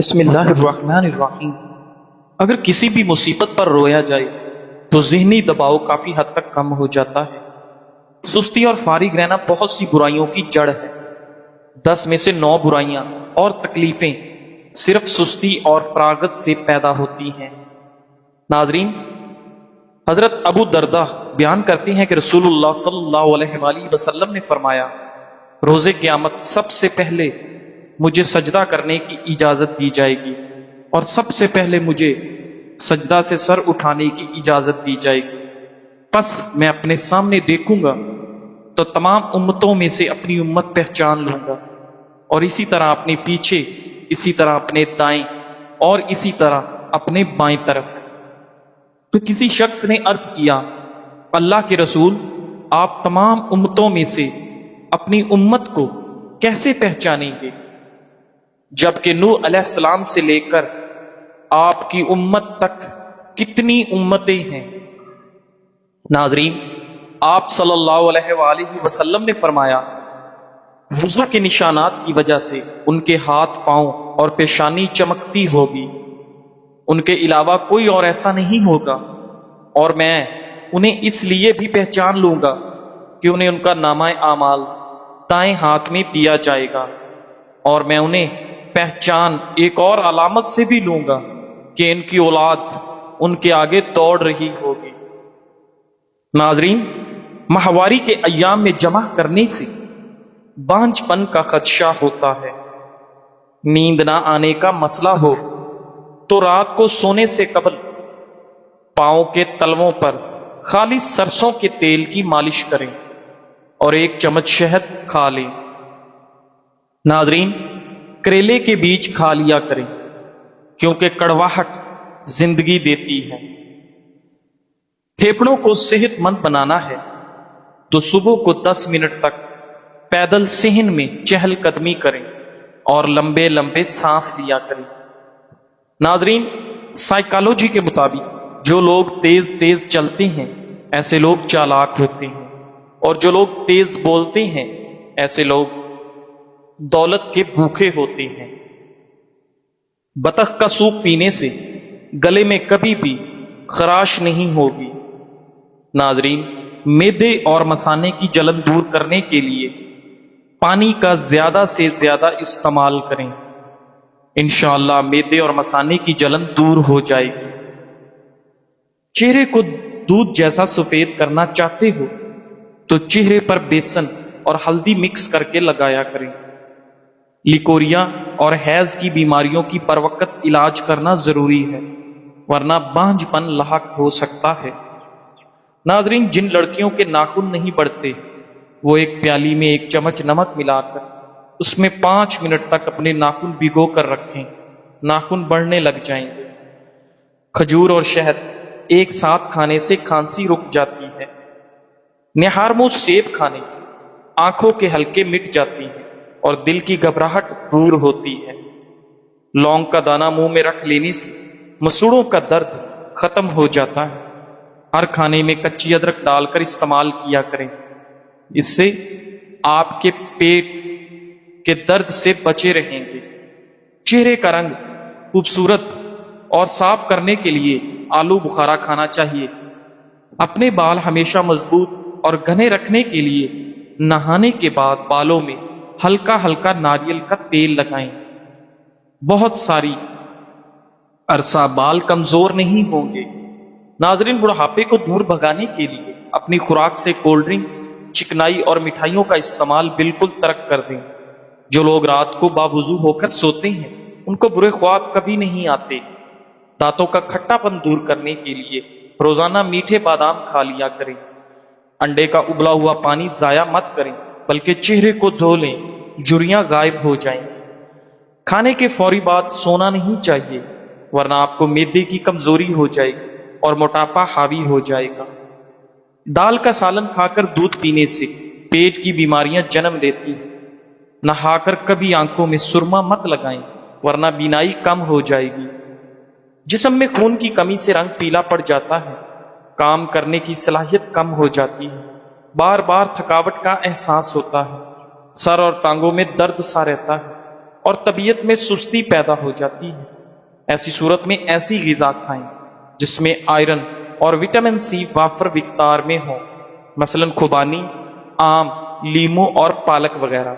بسم اللہ الرحمن الرحیم۔ اگر کسی بھی مصیبت پر رویا جائے تو ذہنی دباؤ کافی حد تک کم ہو جاتا ہے۔ سستی اور فارغ رہنا بہت سی برائیوں کی جڑ ہے۔ 10 میں سے 9 برائیاں اور تکلیفیں صرف سستی اور فراغت سے پیدا ہوتی ہیں۔ ناظرین، حضرت ابو دردہ بیان کرتے ہیں کہ رسول اللہ صلی اللہ علیہ وآلہ وسلم نے فرمایا، روز قیامت سب سے پہلے مجھے سجدہ کرنے کی اجازت دی جائے گی اور سب سے پہلے مجھے سجدہ سے سر اٹھانے کی اجازت دی جائے گی۔ پس میں اپنے سامنے دیکھوں گا تو تمام امتوں میں سے اپنی امت پہچان لوں گا، اور اسی طرح اپنے پیچھے، اسی طرح اپنے دائیں، اور اسی طرح اپنے بائیں طرف۔ تو کسی شخص نے عرض کیا، اللہ کے رسول، آپ تمام امتوں میں سے اپنی امت کو کیسے پہچانیں گے، جبکہ نوح علیہ السلام سے لے کر آپ کی امت تک کتنی امتیں ہیں؟ ناظرین، آپ صلی اللہ علیہ وآلہ وسلم نے فرمایا، وضو کے نشانات کی وجہ سے ان کے ہاتھ، پاؤں اور پیشانی چمکتی ہوگی، ان کے علاوہ کوئی اور ایسا نہیں ہوگا، اور میں انہیں اس لیے بھی پہچان لوں گا کہ انہیں ان کا نامہ اعمال دائیں ہاتھ میں دیا جائے گا، اور میں انہیں پہچان ایک اور علامت سے بھی لوں گا کہ ان کی اولاد ان کے آگے دوڑ رہی ہوگی۔ ناظرین، ماہواری کے ایام میں جمع کرنے سے بانجھ پن کا خدشہ ہوتا ہے۔ نیند نہ آنے کا مسئلہ ہو تو رات کو سونے سے قبل پاؤں کے تلووں پر خالص سرسوں کے تیل کی مالش کریں اور 1 چمچ شہد کھا لیں۔ ناظرین، کریلے کے بیج کھا لیا کریں کیونکہ کڑواہٹ زندگی دیتی ہے۔ پھیپھڑوں کو صحت مند بنانا ہے تو صبح کو 10 منٹ تک پیدل صحن میں چہل قدمی کریں اور لمبے لمبے سانس لیا کریں۔ ناظرین، سائیکالوجی کے مطابق جو لوگ تیز تیز چلتے ہیں ایسے لوگ چالاک ہوتے ہیں، اور جو لوگ تیز بولتے ہیں ایسے لوگ دولت کے بھوکے ہوتے ہیں۔ بطخ کا سوپ پینے سے گلے میں کبھی بھی خراش نہیں ہوگی۔ ناظرین، معدے اور مثانے کی جلن دور کرنے کے لیے پانی کا زیادہ سے زیادہ استعمال کریں، انشاءاللہ معدے اور مثانے کی جلن دور ہو جائے گی۔ چہرے کو دودھ جیسا سفید کرنا چاہتے ہو تو چہرے پر بیسن اور ہلدی مکس کر کے لگایا کریں۔ لیکوریا اور حیض کی بیماریوں کی بروقت علاج کرنا ضروری ہے، ورنہ بانجھ پن لاحق ہو سکتا ہے۔ ناظرین، جن لڑکیوں کے ناخن نہیں بڑھتے وہ ایک پیالی میں 1 چمچ نمک ملا کر اس میں 5 منٹ تک اپنے ناخن بھگو کر رکھیں، ناخن بڑھنے لگ جائیں گے۔ کھجور اور شہد ایک ساتھ کھانے سے کھانسی رک جاتی ہے۔ نہارمو سیب کھانے سے آنکھوں کے حلقے مٹ جاتی ہیں اور دل کی گھبراہٹ دور ہوتی ہے۔ لونگ کا دانہ منہ میں رکھ لینے سے مسوڑوں کا درد ختم ہو جاتا ہے۔ ہر کھانے میں کچی ادرک ڈال کر استعمال کیا کریں، اس سے آپ کے پیٹ کے درد سے بچے رہیں گے۔ چہرے کا رنگ خوبصورت اور صاف کرنے کے لیے آلو بخارا کھانا چاہیے۔ اپنے بال ہمیشہ مضبوط اور گھنے رکھنے کے لیے نہانے کے بعد بالوں میں ہلکا ہلکا ناریل کا تیل لگائیں۔ بہت ساری عرصہ بال کمزور نہیں ہوں گے۔ ناظرین، بڑھاپے کو دور بھگانے کے لیے اپنی خوراک سے کولڈ ڈرنک، چکنائی اور مٹھائیوں کا استعمال بالکل ترک کر دیں۔ جو لوگ رات کو باوضو ہو کر سوتے ہیں ان کو برے خواب کبھی نہیں آتے۔ دانتوں کا کھٹا پن دور کرنے کے لیے روزانہ میٹھے بادام کھا لیا کریں۔ انڈے کا ابلا ہوا پانی ضائع مت کریں بلکہ چہرے کو دھو لیں، جھریاں غائب ہو جائیں۔ کھانے کے فوری بعد سونا نہیں چاہیے ورنہ آپ کو معدے کی کمزوری ہو جائے گی اور موٹاپا حاوی ہو جائے گا۔ دال کا سالن کھا کر دودھ پینے سے پیٹ کی بیماریاں جنم لیتی ہیں۔ نہا کر کبھی آنکھوں میں سرما مت لگائیں ورنہ بینائی کم ہو جائے گی۔ جسم میں خون کی کمی سے رنگ پیلا پڑ جاتا ہے، کام کرنے کی صلاحیت کم ہو جاتی ہے، بار بار تھکاوٹ کا احساس ہوتا ہے، سر اور ٹانگوں میں درد سا رہتا ہے، اور طبیعت میں سستی پیدا ہو جاتی ہے۔ ایسی صورت میں ایسی غذا کھائیں جس میں آئرن اور وٹامن سی وافر مقدار میں ہو، مثلا خوبانی، آم، لیمو اور پالک وغیرہ۔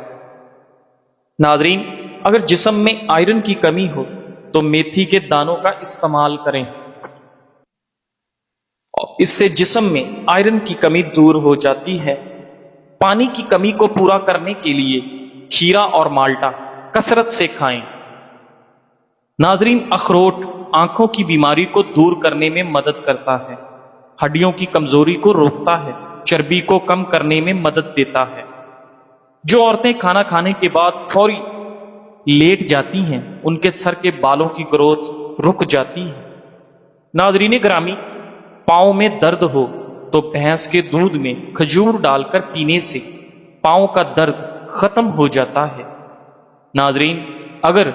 ناظرین، اگر جسم میں آئرن کی کمی ہو تو میتھی کے دانوں کا استعمال کریں، اس سے جسم میں آئرن کی کمی دور ہو جاتی ہے۔ پانی کی کمی کو پورا کرنے کے لیے کھیرا اور مالٹا کثرت سے کھائیں۔ ناظرین، اخروٹ آنکھوں کی بیماری کو دور کرنے میں مدد کرتا ہے، ہڈیوں کی کمزوری کو روکتا ہے، چربی کو کم کرنے میں مدد دیتا ہے۔ جو عورتیں کھانا کھانے کے بعد فوری لیٹ جاتی ہیں ان کے سر کے بالوں کی گروتھ رک جاتی ہے۔ ناظرین گرامی، پاؤں میں درد ہو تو بھینس کے دودھ میں کھجور ڈال کر پینے سے پاؤں کا درد ختم ہو جاتا ہے۔ ناظرین، اگر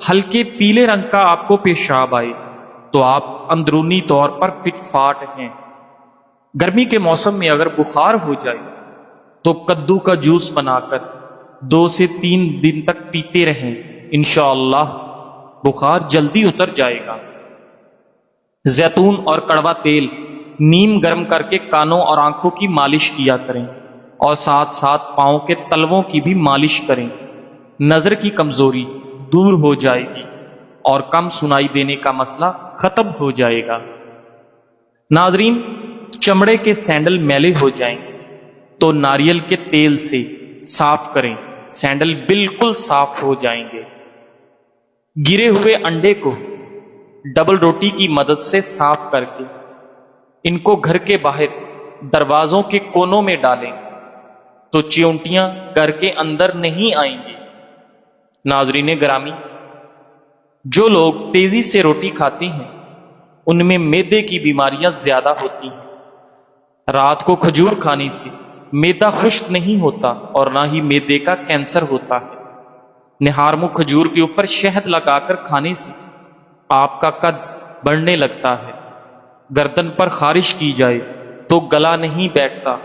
ہلکے پیلے رنگ کا آپ کو پیشاب آئے تو آپ اندرونی طور پر فٹ فاٹ ہیں۔ گرمی کے موسم میں اگر بخار ہو جائے تو کدو کا جوس بنا کر 2 سے 3 دن تک پیتے رہیں، انشاءاللہ بخار جلدی اتر جائے گا۔ زیتون اور کڑوا تیل نیم گرم کر کے کانوں اور آنکھوں کی مالش کیا کریں اور ساتھ ساتھ پاؤں کے تلووں کی بھی مالش کریں۔ نظر کی کمزوری دور ہو جائے گی اور کم سنائی دینے کا مسئلہ ختم ہو جائے گا۔ ناظرین، چمڑے کے سینڈل میلے ہو جائیں تو ناریل کے تیل سے صاف کریں، سینڈل بالکل صاف ہو جائیں گے۔ گرے ہوئے انڈے کو ڈبل روٹی کی مدد سے صاف کر کے ان کو گھر کے باہر دروازوں کے کونوں میں ڈالیں تو چیونٹیاں گھر کے اندر نہیں آئیں گی۔ ناظرین گرامی، جو لوگ تیزی سے روٹی کھاتے ہیں ان میں معدے کی بیماریاں زیادہ ہوتی ہیں۔ رات کو کھجور کھانے سے معدہ خشک نہیں ہوتا اور نہ ہی معدے کا کینسر ہوتا ہے۔ نہار منہ کھجور کے اوپر شہد لگا کر کھانے سے آپ کا قد بڑھنے لگتا ہے۔ گردن پر خارش کی جائے تو گلا نہیں بیٹھتا۔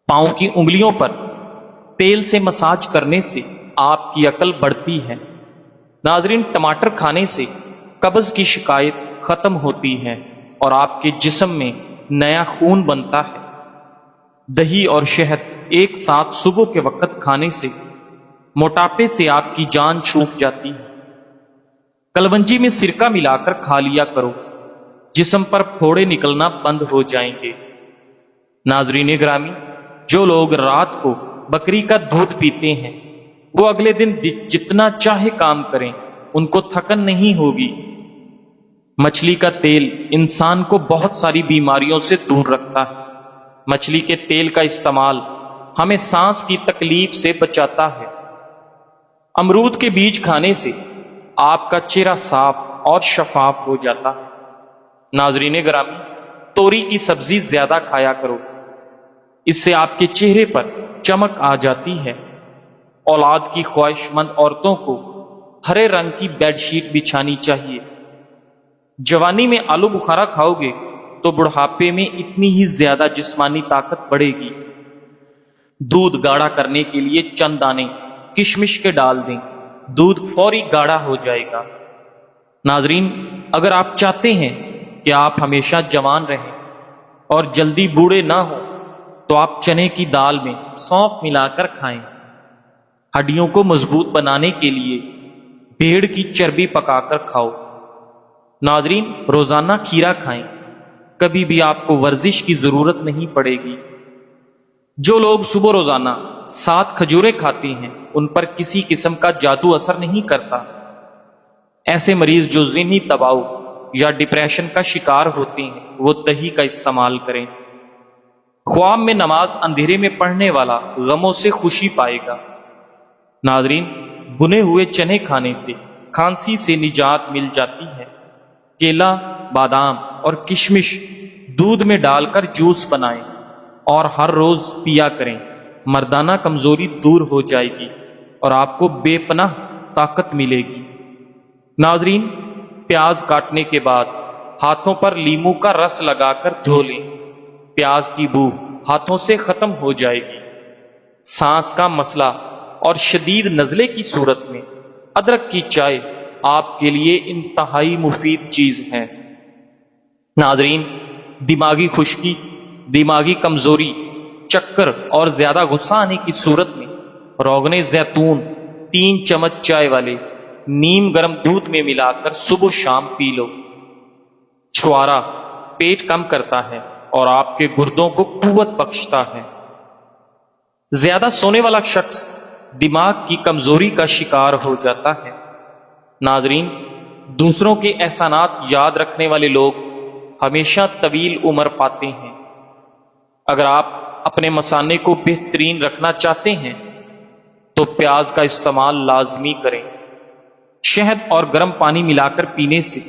پاؤں کی انگلیوں پر تیل سے مساج کرنے سے آپ کی عقل بڑھتی ہے۔ ناظرین، ٹماٹر کھانے سے قبض کی شکایت ختم ہوتی ہے اور آپ کے جسم میں نیا خون بنتا ہے۔ دہی اور شہد ایک ساتھ صبح کے وقت کھانے سے موٹاپے سے آپ کی جان چھوٹ جاتی ہے۔ کلونجی میں سرکہ ملا کر کھا لیا کرو، جسم پر پھوڑے نکلنا بند ہو جائیں گے۔ ناظرین گرامی، جو لوگ رات کو بکری کا دودھ پیتے ہیں وہ اگلے دن جتنا چاہے کام کریں ان کو تھکن نہیں ہوگی۔ مچھلی کا تیل انسان کو بہت ساری بیماریوں سے دور رکھتا ہے۔ مچھلی کے تیل کا استعمال ہمیں سانس کی تکلیف سے بچاتا ہے۔ امرود کے بیج کھانے سے آپ کا چہرہ صاف اور شفاف ہو جاتا ہے۔ ناظرین گرامی، توری کی سبزی زیادہ کھایا کرو، اس سے آپ کے چہرے پر چمک آ جاتی ہے۔ اولاد کی خواہش مند عورتوں کو ہرے رنگ کی بیڈ شیٹ بچھانی چاہیے۔ جوانی میں آلو بخارا کھاؤ گے تو بڑھاپے میں اتنی ہی زیادہ جسمانی طاقت بڑھے گی۔ دودھ گاڑھا کرنے کے لیے چند دانے کشمش کے ڈال دیں، دودھ فوری گاڑھا ہو جائے گا۔ ناظرین، اگر آپ چاہتے ہیں کہ آپ ہمیشہ جوان رہیں اور جلدی بوڑھے نہ ہوں تو آپ چنے کی دال میں سونف ملا کر کھائیں۔ ہڈیوں کو مضبوط بنانے کے لیے بھیڑ کی چربی پکا کر کھاؤ۔ ناظرین، روزانہ کھیرا کھائیں، کبھی بھی آپ کو ورزش کی ضرورت نہیں پڑے گی۔ جو لوگ صبح روزانہ 7 کھجوریں کھاتے ہیں ان پر کسی قسم کا جادو اثر نہیں کرتا۔ ایسے مریض جو ذہنی دباؤ یا ڈپریشن کا شکار ہوتے ہیں وہ دہی کا استعمال کریں۔ خواب میں نماز اندھیرے میں پڑھنے والا غموں سے خوشی پائے گا۔ ناظرین، بنے ہوئے چنے کھانے سے کھانسی سے نجات مل جاتی ہے۔ کیلا، بادام اور کشمش دودھ میں ڈال کر جوس بنائیں اور ہر روز پیا کریں۔ مردانہ کمزوری دور ہو جائے گی اور آپ کو بے پناہ طاقت ملے گی۔ ناظرین، پیاز کاٹنے کے بعد ہاتھوں پر لیمو کا رس لگا کر دھو لیں، پیاز کی بو ہاتھوں سے ختم ہو جائے گی۔ سانس کا مسئلہ اور شدید نزلے کی صورت میں ادرک کی چائے آپ کے لیے انتہائی مفید چیز ہے۔ ناظرین، دماغی خشکی، دماغی کمزوری، چکر اور زیادہ غصہ آنے کی صورت میں روغن زیتون 3 چمچ چائے والے نیم گرم دودھ میں ملا کر صبح و شام پی لو۔ چھوارا پیٹ کم کرتا ہے اور آپ کے گردوں کو قوت بخشتا ہے۔ زیادہ سونے والا شخص دماغ کی کمزوری کا شکار ہو جاتا ہے۔ ناظرین، دوسروں کے احسانات یاد رکھنے والے لوگ ہمیشہ طویل عمر پاتے ہیں۔ اگر آپ اپنے مثانے کو بہترین رکھنا چاہتے ہیں تو پیاز کا استعمال لازمی کریں۔ شہد اور گرم پانی ملا کر پینے سے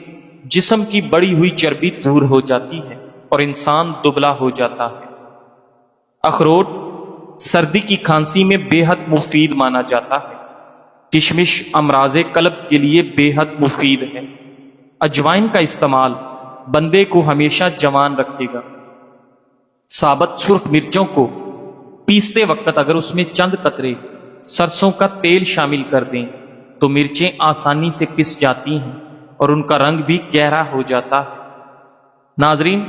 جسم کی بڑی ہوئی چربی دور ہو جاتی ہے اور انسان دبلا ہو جاتا ہے۔ اخروٹ سردی کی کھانسی میں بے حد مفید مانا جاتا ہے۔ کشمش امراض قلب کے لیے بے حد مفید ہے۔ اجوائن کا استعمال بندے کو ہمیشہ جوان رکھے گا۔ ثابت سرخ مرچوں کو پیستے وقت اگر اس میں چند قطرے سرسوں کا تیل شامل کر دیں تو مرچیں آسانی سے پس جاتی ہیں اور ان کا رنگ بھی گہرا ہو جاتا ہے۔ ناظرین،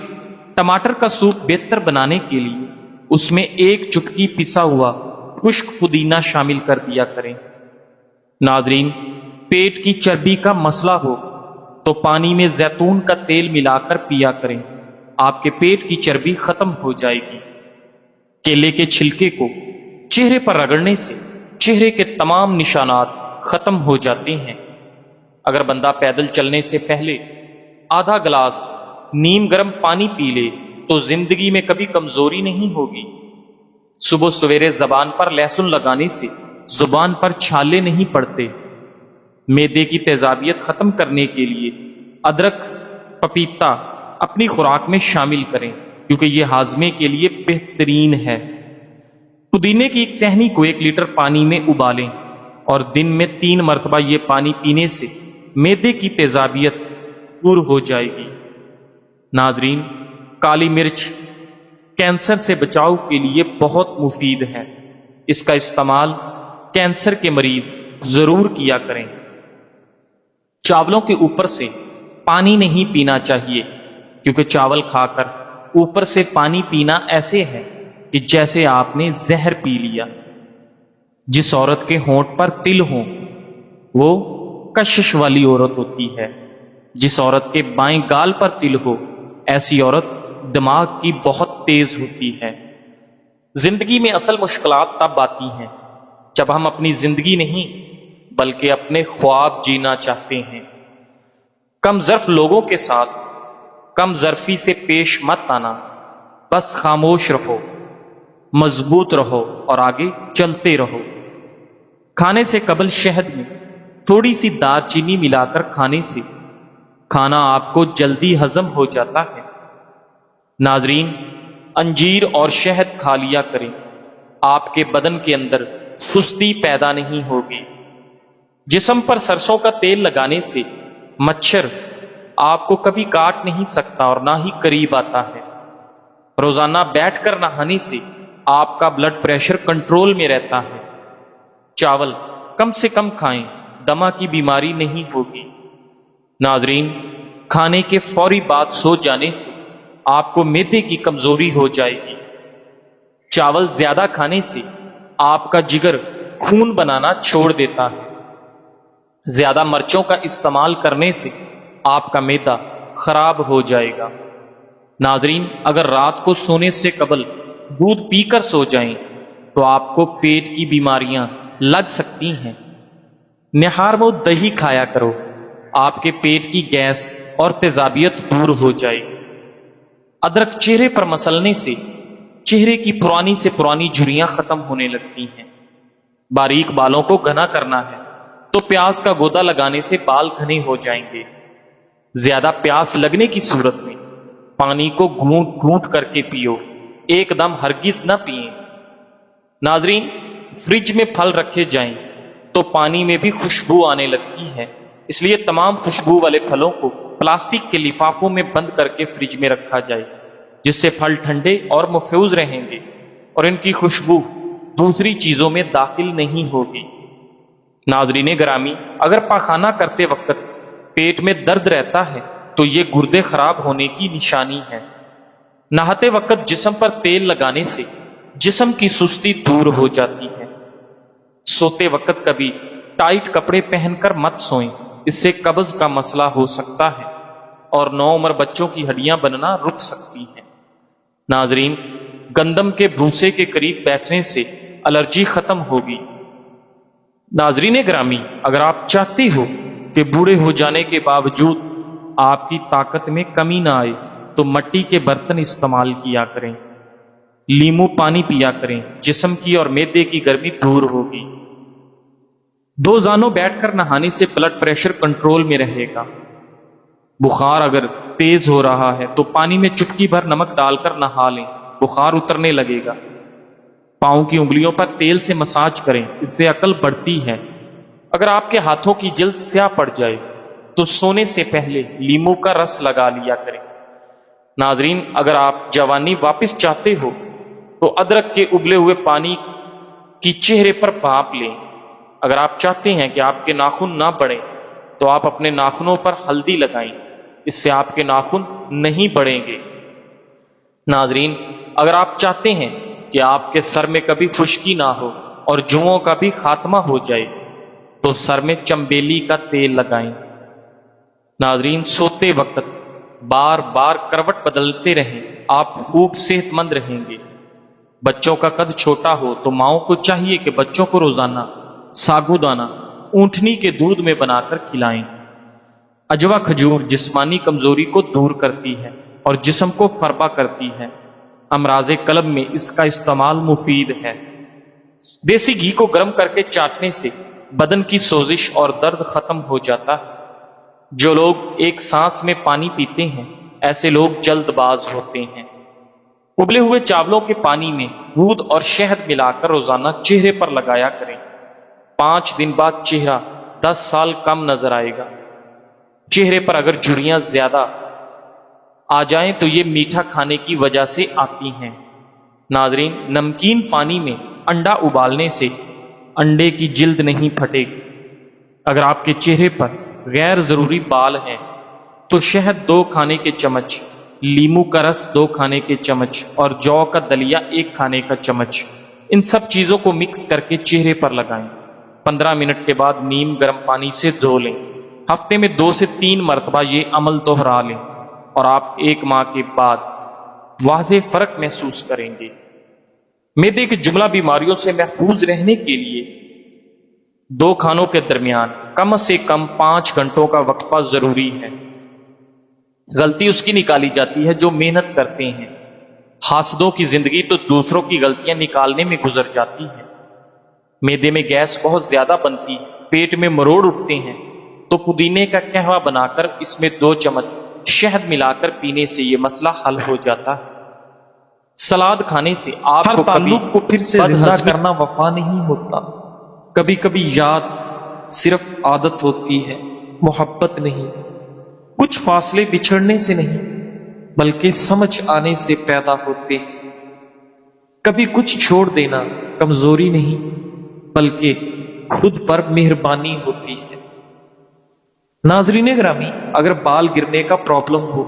ٹماٹر کا سوپ بہتر بنانے کے لیے اس میں 1 چٹکی پسا ہوا خشک پودینہ شامل کر دیا کریں۔ ناظرین، پیٹ کی چربی کا مسئلہ ہو تو پانی میں زیتون کا تیل ملا کر پیا کریں، آپ کے پیٹ کی چربی ختم ہو جائے گی۔ کیلے کے چھلکے کو چہرے پر رگڑنے سے چہرے کے تمام نشانات ختم ہو جاتے ہیں۔ اگر بندہ پیدل چلنے سے پہلے آدھا گلاس نیم گرم پانی پی لے تو زندگی میں کبھی کمزوری نہیں ہوگی۔ صبح سویرے زبان پر لہسن لگانے سے زبان پر چھالے نہیں پڑتے۔ معدے کی تیزابیت ختم کرنے کے لیے ادرک، پپیتا اپنی خوراک میں شامل کریں کیونکہ یہ ہاضمے کے لیے بہترین ہے۔ پودینے کی ایک ٹہنی کو 1 لیٹر پانی میں ابالیں اور دن میں 3 مرتبہ یہ پانی پینے سے معدے کی تیزابیت دور ہو جائے گی۔ ناظرین، کالی مرچ کینسر سے بچاؤ کے لیے بہت مفید ہے۔ اس کا استعمال کینسر کے مریض ضرور کیا کریں۔ چاولوں کے اوپر سے پانی نہیں پینا چاہیے کیونکہ چاول کھا کر اوپر سے پانی پینا ایسے ہے کہ جیسے آپ نے زہر پی لیا۔ جس عورت کے ہونٹ پر تل ہوں وہ کشش والی عورت ہوتی ہے۔ جس عورت کے بائیں گال پر تل ہو ایسی عورت دماغ کی بہت تیز ہوتی ہے۔ زندگی میں اصل مشکلات تب آتی ہیں جب ہم اپنی زندگی نہیں بلکہ اپنے خواب جینا چاہتے ہیں۔ کم ظرف لوگوں کے ساتھ کم ظرفی سے پیش مت آنا، بس خاموش رہو، مضبوط رہو اور آگے چلتے رہو۔ کھانے سے قبل شہد میں تھوڑی سی دار چینی ملا کر کھانے سے کھانا آپ کو جلدی ہضم ہو جاتا ہے۔ ناظرین، انجیر اور شہد کھا لیا کریں، آپ کے بدن کے اندر سستی پیدا نہیں ہوگی۔ جسم پر سرسوں کا تیل لگانے سے مچھر آپ کو کبھی کاٹ نہیں سکتا اور نہ ہی قریب آتا ہے۔ روزانہ بیٹھ کر نہانے سے آپ کا بلڈ پریشر کنٹرول میں رہتا ہے۔ چاول کم سے کم کھائیں، دمہ کی بیماری نہیں ہوگی۔ ناظرین، کھانے کے فوری بعد سو جانے سے آپ کو معدے کی کمزوری ہو جائے گی۔ چاول زیادہ کھانے سے آپ کا جگر خون بنانا چھوڑ دیتا ہے۔ زیادہ مرچوں کا استعمال کرنے سے آپ کا معدہ خراب ہو جائے گا۔ ناظرین، اگر رات کو سونے سے قبل دودھ پی کر سو جائیں تو آپ کو پیٹ کی بیماریاں لگ سکتی ہیں۔ نہار میں دہی کھایا کرو، آپ کے پیٹ کی گیس اور تیزابیت دور ہو جائے گی۔ ادرک چہرے پر مسلنے سے چہرے کی پرانی سے پرانی جھریاں ختم ہونے لگتی ہیں۔ باریک بالوں کو گھنا کرنا ہے تو پیاز کا گودا لگانے سے بال گھنے ہو جائیں گے۔ زیادہ پیاس لگنے کی صورت میں پانی کو گھونٹ گھونٹ کر کے پیو، ایک دم ہرگز نہ پئیں۔ ناظرین، فریج میں پھل رکھے جائیں تو پانی میں بھی خوشبو آنے لگتی ہے، اس لیے تمام خوشبو والے پھلوں کو پلاسٹک کے لفافوں میں بند کر کے فریج میں رکھا جائے، جس سے پھل ٹھنڈے اور محفوظ رہیں گے اور ان کی خوشبو دوسری چیزوں میں داخل نہیں ہوگی۔ ناظرین گرامی، اگر پاخانہ کرتے وقت پیٹ میں درد رہتا ہے تو یہ گردے خراب ہونے کی نشانی ہے۔ نہاتے وقت جسم پر تیل لگانے سے جسم کی سستی دور ہو جاتی ہے۔ سوتے وقت کبھی ٹائٹ کپڑے پہن کر مت سوئیں، اس سے قبض کا مسئلہ ہو سکتا ہے اور نوعمر بچوں کی ہڈیاں بننا رک سکتی ہیں۔ ناظرین، گندم کے بھوسے کے قریب بیٹھنے سے الرجی ختم ہوگی۔ ناظرین گرامی، اگر آپ چاہتے ہو کہ بوڑھے ہو جانے کے باوجود آپ کی طاقت میں کمی نہ آئے تو مٹی کے برتن استعمال کیا کریں، لیمو پانی پیا کریں، جسم کی اور معدے کی گرمی دور ہوگی۔ دو زانوں بیٹھ کر نہانے سے بلڈ پریشر کنٹرول میں رہے گا۔ بخار اگر تیز ہو رہا ہے تو پانی میں چٹکی بھر نمک ڈال کر نہا لیں، بخار اترنے لگے گا۔ پاؤں کی انگلیوں پر تیل سے مساج کریں، اس سے عقل بڑھتی ہے۔ اگر آپ کے ہاتھوں کی جلد سیاہ پڑ جائے تو سونے سے پہلے لیمو کا رس لگا لیا کریں۔ ناظرین، اگر آپ جوانی واپس چاہتے ہو تو ادرک کے ابلے ہوئے پانی کی چہرے پر بھاپ لیں۔ اگر آپ چاہتے ہیں کہ آپ کے ناخن نہ بڑھیں تو آپ اپنے ناخنوں پر ہلدی لگائیں، اس سے آپ کے ناخن نہیں بڑھیں گے۔ ناظرین، اگر آپ چاہتے ہیں کہ آپ کے سر میں کبھی خشکی نہ ہو اور جوؤں کا بھی خاتمہ ہو جائے تو سر میں چمبیلی کا تیل لگائیں۔ ناظرین، سوتے وقت بار بار کروٹ بدلتے رہیں، آپ خوب صحت مند رہیں گے۔ بچوں کا قد چھوٹا ہو تو ماؤں کو چاہیے کہ بچوں کو روزانہ ساگو دانہ اونٹنی کے دودھ میں بنا کر کھلائیں۔ اجوا کھجور جسمانی کمزوری کو دور کرتی ہے اور جسم کو فربا کرتی ہے۔ امراض قلب میں اس کا استعمال مفید ہے۔ دیسی گھی کو گرم کر کے چاٹنے سے بدن کی سوزش اور درد ختم ہو جاتا ہے۔ جو لوگ ایک سانس میں پانی پیتے ہیں ایسے لوگ جلد باز ہوتے ہیں۔ ابلے ہوئے چاولوں کے پانی میں دودھ اور شہد ملا کر روزانہ چہرے پر لگایا کریں۔ 5 دن بعد چہرہ 10 سال کم نظر آئے گا۔ چہرے پر اگر جھریاں زیادہ آ جائیں تو یہ میٹھا کھانے کی وجہ سے آتی ہیں۔ ناظرین، نمکین پانی میں انڈا ابالنے سے انڈے کی جلد نہیں پھٹے گی۔ اگر آپ کے چہرے پر غیر ضروری بال ہیں تو شہد 2 کھانے کے چمچ، لیمو کا رس 2 کھانے کے چمچ اور جو کا دلیا 1 کھانے کا چمچ، ان سب چیزوں کو مکس کر کے چہرے پر لگائیں۔ 15 منٹ کے بعد نیم گرم پانی سے دھو لیں۔ ہفتے میں 2 سے 3 مرتبہ یہ عمل دہرا لیں اور آپ 1 ماہ کے بعد واضح فرق محسوس کریں گے۔ معدے کی جملہ بیماریوں سے محفوظ رہنے کے لیے 2 کھانوں کے درمیان کم سے کم 5 گھنٹوں کا وقفہ ضروری ہے۔ غلطی اس کی نکالی جاتی ہے جو محنت کرتے ہیں۔ حاسدوں کی زندگی تو دوسروں کی غلطیاں نکالنے میں گزر جاتی ہے۔ معدے میں گیس بہت زیادہ بنتی ہے، پیٹ میں مروڑ اٹھتے ہیں تو پودینے کا قہوہ بنا کر اس میں 2 چمچ شہد ملا کر پینے سے یہ مسئلہ حل ہو جاتا ہے۔ سلاد کھانے سے آپ کو تعلق کو پھر سے زندہ کرنا وفا نہیں ہوتا۔ کبھی کبھی یاد صرف عادت ہوتی ہے، محبت نہیں۔ کچھ فاصلے بچھڑنے سے نہیں بلکہ سمجھ آنے سے پیدا ہوتے ہیں۔ کبھی کچھ چھوڑ دینا کمزوری نہیں بلکہ خود پر مہربانی ہوتی ہے۔ ناظرین گرامی، اگر بال گرنے کا پرابلم ہو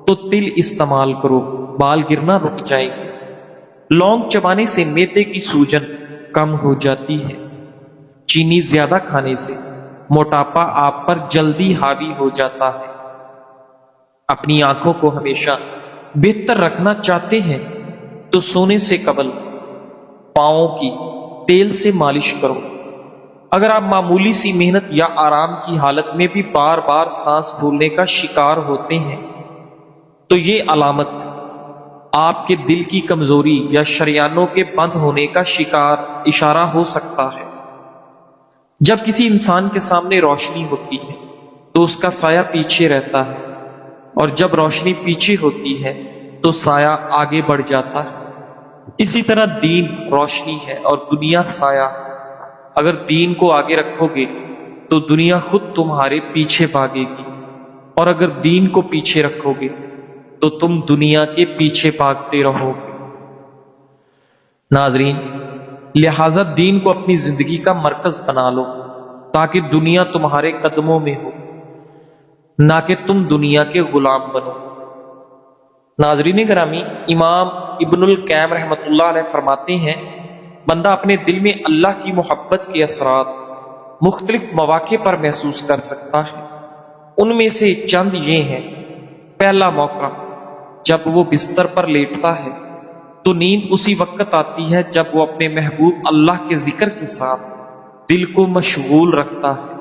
تو تل استعمال کرو، بال گرنا رک جائے گی۔ لونگ چبانے سے معدے کی سوجن کم ہو جاتی ہے۔ چینی زیادہ کھانے سے موٹاپا آپ پر جلدی حاوی ہو جاتا ہے۔ اپنی آنکھوں کو ہمیشہ بہتر رکھنا چاہتے ہیں تو سونے سے قبل پاؤں کی تیل سے مالش کرو۔ اگر آپ معمولی سی محنت یا آرام کی حالت میں بھی بار بار سانس پھولنے کا شکار ہوتے ہیں تو یہ علامت آپ کے دل کی کمزوری یا شریانوں کے بند ہونے کا اشارہ ہو سکتا ہے۔ جب کسی انسان کے سامنے روشنی ہوتی ہے تو اس کا سایہ پیچھے رہتا ہے، اور جب روشنی پیچھے ہوتی ہے تو سایہ آگے بڑھ جاتا ہے۔ اسی طرح دین روشنی ہے اور دنیا سایہ۔ اگر دین کو آگے رکھو گے تو دنیا خود تمہارے پیچھے بھاگے گی، اور اگر دین کو پیچھے رکھو گے تو تم دنیا کے پیچھے بھاگتے رہو گے۔ ناظرین، لہذا دین کو اپنی زندگی کا مرکز بنا لو تاکہ دنیا تمہارے قدموں میں ہو، نہ کہ تم دنیا کے غلام بنو۔ ناظرین گرامی، امام ابن القیم رحمۃ اللہ علیہ فرماتے ہیں بندہ اپنے دل میں اللہ کی محبت کے اثرات مختلف مواقع پر محسوس کر سکتا ہے۔ ان میں سے چند یہ ہیں۔ پہلا موقع، جب وہ بستر پر لیٹتا ہے تو نیند اسی وقت آتی ہے جب وہ اپنے محبوب اللہ کے ذکر کے ساتھ دل کو مشغول رکھتا ہے۔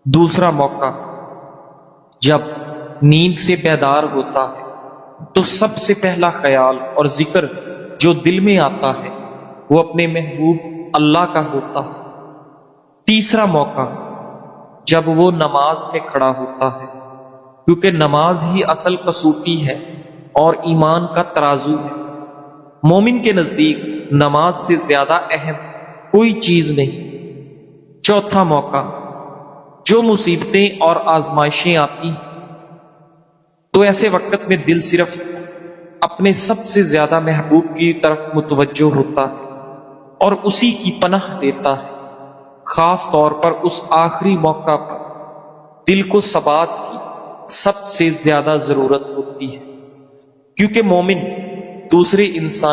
دوسرا موقع، جب نیند سے بیدار ہوتا ہے تو سب سے پہلا خیال اور ذکر جو دل میں آتا ہے وہ اپنے محبوب اللہ کا ہوتا ہے۔ تیسرا موقع، جب وہ نماز میں کھڑا ہوتا ہے، کیونکہ نماز ہی اصل کسوٹی ہے اور ایمان کا ترازو ہے۔ مومن کے نزدیک نماز سے زیادہ اہم کوئی چیز نہیں۔ چوتھا موقع، جو مصیبتیں اور آزمائشیں آتی ہیں تو ایسے وقت میں دل صرف اپنے سب سے زیادہ محبوب کی طرف متوجہ ہوتا ہے اور اسی کی پناہ لیتا ہے۔ خاص طور پر اس آخری موقع پر دل کو ثبات کی سب سے زیادہ ضرورت ہوتی ہے، کیونکہ مومن دوسرے انسان